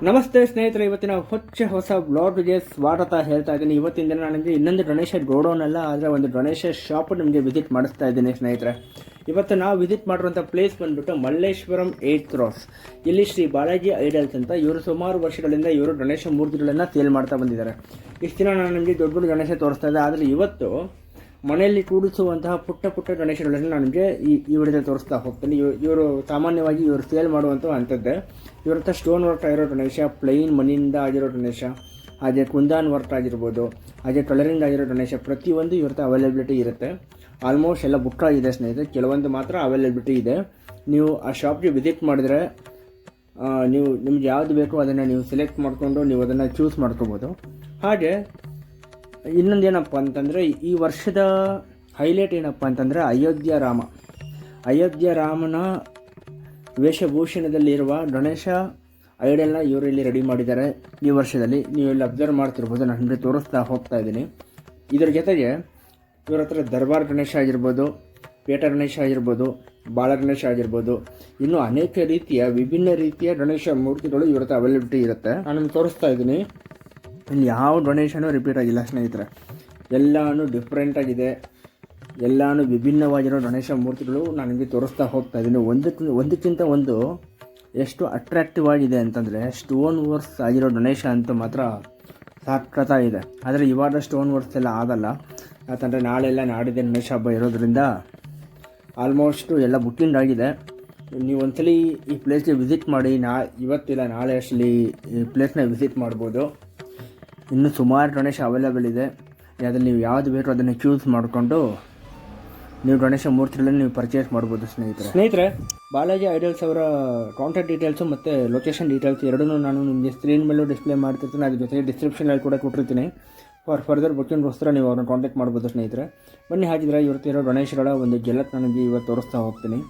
ನಮಸ್ತೆ ಸ್ನೇಹಿತರೆ, ಇವತ್ತಿನ ಹೊಸ ಬ್ಲಾಗ್ಗೆ ಸ್ವಾಗತ ಹೇಳ್ತಾ ಇದ್ದೀನಿ. ಇವತ್ತಿನ ದಿನ ನಾನು ನಿಮಗೆ ಇನ್ನೊಂದು ಗಣೇಶ ಗೋಡೌನ್ ಅಲ್ಲ, ಆದರೆ ಒಂದು ಗಣೇಶ ಶಾಪ್ ನಿಮಗೆ ವಿಸಿಟ್ ಮಾಡಿಸ್ತಾ ಇದ್ದೀನಿ ಸ್ನೇಹಿತರೆ. ಇವತ್ತು ನಾವು ವಿಸಿಟ್ ಮಾಡಿರುವಂಥ ಪ್ಲೇಸ್ ಬಂದುಬಿಟ್ಟು ಮಲ್ಲೇಶ್ವರಂ 8th ಕ್ರಾಸ್. ಇಲ್ಲಿ ಶ್ರೀ ಬಾಲಾಜಿ ಐಡಲ್ಸ್ ಅಂತ ಇವರು ಸುಮಾರು ವರ್ಷಗಳಿಂದ ಇವರು ಗಣೇಶ ಮೂರ್ತಿಗಳನ್ನು ಸೇಲ್ ಮಾಡ್ತಾ ಬಂದಿದ್ದಾರೆ. ಇಷ್ಟು ದಿನ ನಾನು ನಿಮಗೆ ದೊಡ್ಡ ದೊಡ್ಡ ಗಣೇಶ ತೋರಿಸ್ತಾ ಇದ್ದೆ, ಆದರೆ ಇವತ್ತು ಮನೆಯಲ್ಲಿ ಕೂಡಿಸುವಂತಹ ಪುಟ್ಟ ಗಣೇಶಗಳನ್ನು ನಾನು ನಿಮಗೆ ಈ ವಿಡಿಯೋದಲ್ಲಿ ತೋರಿಸ್ತಾ ಹೋಗ್ತೀನಿ. ಇವರು ಸಾಮಾನ್ಯವಾಗಿ ಇವರು ಸೇಲ್ ಮಾಡುವಂಥ ಅಂಥದ್ದೇ. ಇವ್ರ ಹತ್ರ ಸ್ಟೋನ್ ವರ್ಕ್ ಆಗಿರೋ ಗಣೇಶ, ಪ್ಲೈನ್ ಮಣ್ಣಿಂದ ಆಗಿರೋ ಗಣೇಶ, ಹಾಗೆ ಕುಂದಾನ್ ವರ್ಕ್ ಆಗಿರ್ಬೋದು, ಹಾಗೆ ಕಲರಿಂಗ್ ಆಗಿರೋ ಗಣೇಶ, ಪ್ರತಿಯೊಂದು ಇವ್ರ ಹತ್ರ ಅವೈಲಬಿಲಿಟಿ ಇರುತ್ತೆ. ಆಲ್ಮೋಸ್ಟ್ ಎಲ್ಲ ಬುಕ್ ಆಗಿದೆ ಸ್ನೇಹಿತರೆ, ಕೆಲವೊಂದು ಮಾತ್ರ ಅವೈಲಬಿಲಿಟಿ ಇದೆ. ನೀವು ಆ ಶಾಪ್ಗೆ ವಿಸಿಟ್ ಮಾಡಿದರೆ ನಿಮ್ಗೆ ಯಾವುದು ಬೇಕೋ ಅದನ್ನು ನೀವು ಸೆಲೆಕ್ಟ್ ಮಾಡಿಕೊಂಡು ನೀವು ಅದನ್ನು ಚೂಸ್ ಮಾಡ್ಕೋಬೋದು. ಹಾಗೆ ಇನ್ನೊಂದೇನಪ್ಪ ಅಂತಂದರೆ, ಈ ವರ್ಷದ ಹೈಲೈಟ್ ಏನಪ್ಪ ಅಂತಂದರೆ ಅಯೋಧ್ಯ ರಾಮನ ವೇಷಭೂಷಣದಲ್ಲಿರುವ ಗಣೇಶ ಐಡಲ್ನ ಇವರು ಇಲ್ಲಿ ರೆಡಿ ಮಾಡಿದ್ದಾರೆ. ಈ ವರ್ಷದಲ್ಲಿ ನೀವು ಇಲ್ಲಿ ಅಬ್ಸರ್ವ್ ಮಾಡ್ತಿರ್ಬೋದು, ನಾನು ನಿಮಗೆ ತೋರಿಸ್ತಾ ಹೋಗ್ತಾ ಇದ್ದೀನಿ. ಇದರ ಜೊತೆಗೆ ಇವ್ರ ಹತ್ರ ದರ್ಬಾರ್ ಗಣೇಶ ಆಗಿರ್ಬೋದು, ಪೇಟ ಗಣೇಶ ಆಗಿರ್ಬೋದು, ಬಾಳ ಗಣೇಶ ಆಗಿರ್ಬೋದು, ಇನ್ನೂ ಅನೇಕ ವಿಭಿನ್ನ ರೀತಿಯ ಗಣೇಶ ಮೂರ್ತಿಗಳು ಇವ್ರ ಹತ್ರ ಅವೈಲಬಿಲಿಟಿ ಇರುತ್ತೆ. ನಾನು ನಿಮ್ಗೆ ತೋರಿಸ್ತಾ ಇದ್ದೀನಿ. ಇಲ್ಲಿ ಯಾವ ಗಣೇಶನೂ ರಿಪೀಟ್ ಆಗಿಲ್ಲ ಸ್ನೇಹಿತರೆ, ಎಲ್ಲನೂ ಡಿಫ್ರೆಂಟ್ ಆಗಿದೆ. ಎಲ್ಲನೂ ವಿಭಿನ್ನವಾಗಿರೋ ಗಣೇಶ ಮೂರ್ತಿಗಳು ನಾನು ನಿಮಗೆ ತೋರಿಸ್ತಾ ಹೋಗ್ತಾ ಇದ್ದೀನಿ. ಒಂದಕ್ಕಿಂತ ಒಂದು ಎಷ್ಟು ಅಟ್ರಾಕ್ಟಿವ್ ಆಗಿದೆ ಅಂತಂದರೆ, ಸ್ಟೋನ್ ವರ್ಕ್ಸ್ ಆಗಿರೋ ಗಣೇಶ ಅಂತೂ ಮಾತ್ರ ಸಾಕತ್ತಾಗಿದೆ. ಆದರೆ ಇವಾಗ ಸ್ಟೋನ್ ವರ್ಕ್ಸ್ ಎಲ್ಲ ಆಗಲ್ಲ, ಯಾಕಂದರೆ ನಾಡಿದೆ ಗಣೇಶ ಹಬ್ಬ ಇರೋದ್ರಿಂದ ಆಲ್ಮೋಸ್ಟು ಎಲ್ಲ ಬುಕ್ಕಿಂಗ್ ಆಗಿದೆ. ನೀವು ಒಂದ್ಸಲಿ ಈ ಪ್ಲೇಸ್ಗೆ ವಿಸಿಟ್ ಮಾಡಿ, ಇವತ್ತಿಲ್ಲ ನಾಳೆ ಅಷ್ಟಲ್ಲಿ ಈ ಪ್ಲೇಸ್ನ ವಿಸಿಟ್ ಮಾಡ್ಬೋದು. ಇನ್ನೂ ಸುಮಾರು ಗಣೇಶ ಅವೈಲೇಬಲ್ ಇದೆ. ಅದರಲ್ಲಿ ನೀವು ಯಾವುದು ಬೇಕೋ ಅದನ್ನು ಚೂಸ್ ಮಾಡಿಕೊಂಡು ನೀವು ಗಣೇಶ ಮೂರ್ತಿಗಳನ್ನು ನೀವು ಪರ್ಚೇಸ್ ಮಾಡ್ಬೋದು ಸ್ನೇಹಿತರೆ. ಬಾಲಾಜಿ ಐಡಲ್ಸ್ ಅವರ ಕಾಂಟ್ಯಾಕ್ಟ್ ಡೀಟೇಲ್ಸು ಮತ್ತು ಲೊಕೇಶನ್ ಡೀಟೇಲ್ಸ್ ಎರಡನ್ನೂ ನಾನು ನಿಮಗೆ ಸ್ಕ್ರೀನ್ ಮೇಲೂ ಡಿಸ್ಪ್ಲೇ ಮಾಡ್ತಿರ್ತೀನಿ. ಅದ್ರ ಜೊತೆಗೆ ಡಿಸ್ಕ್ರಿಪ್ಷನಲ್ಲಿ ಕೂಡ ಕೊಟ್ಟಿರ್ತೀನಿ. ಫರ್ದರ್ ಬುಕ್ಕಿಂಗ್ಗೋಸ್ಕರ ನೀವು ಅವ್ರನ್ನ ಕಾಂಟ್ಯಾಕ್ಟ್ ಮಾಡ್ಬೋದು ಸ್ನೇಹಿತರೆ. ಬನ್ನಿ, ಹಾಗಿದ್ರೆ ಇವತ್ತಿರೋ ಗಣೇಶಗಳ ಒಂದು ಗೆಲತ್ ನನಗೆ ಇವತ್ತು ತೋರಿಸ್ತಾ ಹೋಗ್ತೀನಿ.